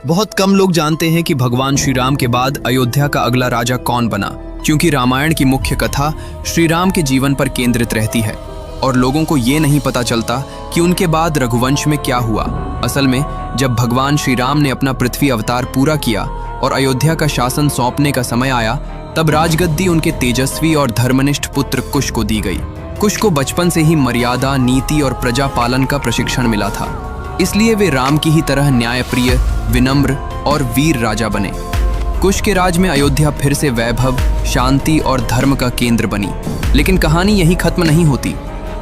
बहुत कम लोग जानते हैं कि भगवान श्री राम के बाद अयोध्या का अगला राजा कौन बना, क्योंकि रामायण की मुख्य कथा श्री राम के जीवन पर केंद्रित रहती है और लोगों को ये नहीं पता चलता कि उनके बाद रघुवंश में क्या हुआ। असल में जब भगवान श्री राम ने अपना पृथ्वी अवतार पूरा किया और अयोध्या का शासन सौंपने का समय आया, तब राजगद्दी उनके तेजस्वी और धर्मनिष्ठ पुत्र कुश को दी गई। कुश को बचपन से ही मर्यादा, नीति और प्रजा पालन का प्रशिक्षण मिला था, इसलिए वे राम की ही तरह न्यायप्रिय, विनम्र और वीर राजा बने। कुश के राज में अयोध्या फिर से वैभव, शांति और धर्म का केंद्र बनी। लेकिन कहानी यहीं खत्म नहीं होती,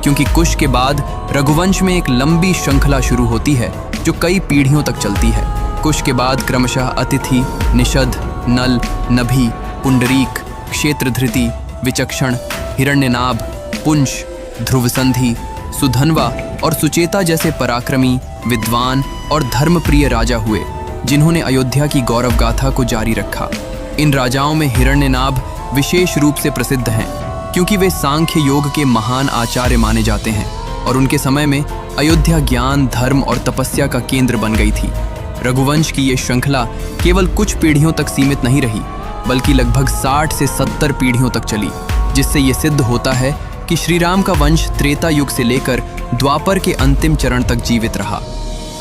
क्योंकि कुश के बाद रघुवंश में एक लंबी श्रृंखला शुरू होती है जो कई पीढ़ियों तक चलती है। कुश के बाद क्रमशः अतिथि, निषद, नल, नभि, पुंडरीक, क्षेत्रधृति, विचक्षण, हिरण्यनाभ, पुंश, ध्रुवसंधि, सुधन्वा और सुचेता जैसे पराक्रमी, विद्वान और धर्मप्रिय राजा हुए, जिन्होंने अयोध्या की गौरव गाथा को जारी रखा। इन राजाओं में हिरण्यनाभ विशेष रूप से प्रसिद्ध हैं, क्योंकि वे सांख्य योग के महान आचार्य माने जाते हैं और उनके समय में अयोध्या ज्ञान, धर्म और तपस्या का केंद्र बन गई थी। रघुवंश की ये श्रृंखला केवल कुछ पीढ़ियों तक सीमित नहीं रही, बल्कि लगभग 60 से 70 पीढ़ियों तक चली, जिससे ये सिद्ध होता है कि श्री राम का वंश त्रेता युग से लेकर द्वापर के अंतिम चरण तक जीवित रहा।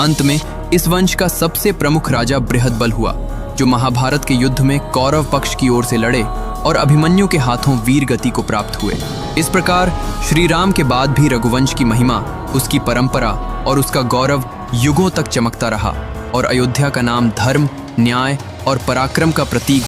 अंत में इस वंश का सबसे प्रमुख राजा बृहदबल हुआ, जो महाभारत के युद्ध में कौरव पक्ष की ओर से लड़े और अभिमन्यु के हाथों वीर गति को प्राप्त हुए। इस प्रकार श्री राम के बाद भी रघुवंश की महिमा, उसकी परंपरा और उसका गौरव युगों तक चमकता रहा और अयोध्या का नाम धर्म, न्याय और पराक्रम का प्रतीक